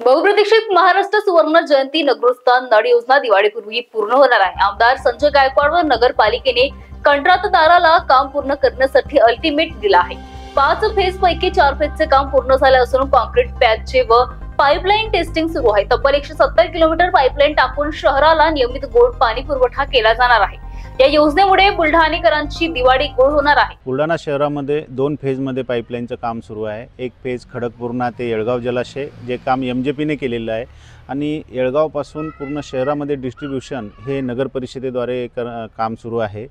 बहुप्रतीक्षित महाराष्ट्र सुवर्ण जयंती नगरोत्थान नळ योजना दिवाळीपूर्वी पूर्ण होणार आहे। आमदार संजय गायकवाड व नगरपालिकेने कंत्राटदाराला काम पूर्ण करण्यासाठी अल्टिमेट दिला आहे। 5 फेज पैकी 4 फेजचे काम पूर्ण झाले असून कॉन्क्रीट पॅचचे व पाईपलाईन टेस्टिंग सुरू आहे। तब्बल 170 किलोमीटर पाईपलाईन टाकून शहराला नियमित गोड पाणी पुरवठा केला जाणार आहे। या योजनेमुळे बुलढाणेकरांची दिवाळी गोड होणार आहे। बुलढाणा शहरामध्ये 2 फेजमध्ये पाईपलाईनचं काम सुरू आहे। एक फेज खडकपूर्णा ते येळगाव जलाशय जे काम एमजेपीने केलेलं आहे आणि येळगावपासून पूर्ण शहरामध्ये डिस्ट्रीब्युशन हे नगर परिषदेद्वारे काम सुरू आहे।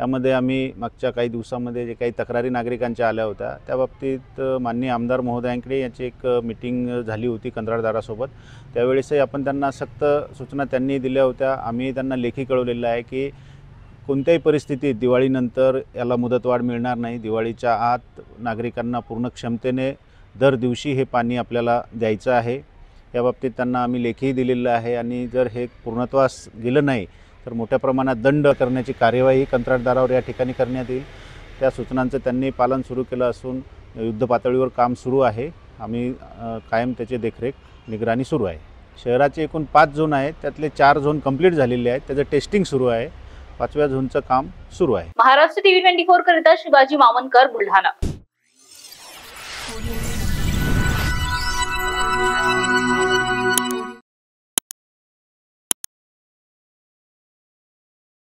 यामध्ये आम्ही मागच्या काही दिवसांमध्ये जे काही तक्रारी नागरिकांच्या आल्या होत्या त्या बाबतीत माननीय आमदार महोदयांकडे याची एक मीटिंग झाली होती कंत्राटदारासोबत। त्यावेळेसही आपण त्यांना सक्त सूचना त्यांनी दिल्या होत्या। आम्ही त्यांना लेखी कळवलेलं आहे की कोणत्याही परिस्थितीत दिवाळीनंतर याला मुदतवाढ मिळणार नाही। दिवाळीच्या आत नागरिकांना पूर्ण क्षमतेने दर दिवशी हे पाणी आपल्याला द्यायचं आहे। या बाबतीत त्यांना आम्ही लेखी दिलेलं आहे आणि जर हे पूर्णत्वास गेलं नाही तर मोठ्या प्रमाणात दंड करण्याची कार्यवाही कंत्राटदारावर या ठिकाणी करण्यात येईल। त्या सूचनांचं त्यांनी पालन सुरू केलं असून युद्ध पातळीवर काम सुरू आहे। आम्ही कायम त्याची देखरेख निगराणी सुरू आहे। शहराचे एकूण 5 झोन आहेत, त्यातले 4 झोन कंप्लीट झालेले आहेत, त्याचं टेस्टिंग सुरू आहे। 5व्या झोनचं काम सुरू आहे। महाराष्ट्र टीव्ही 24 करिता शिवाजी मामनकर, बुलढाणा।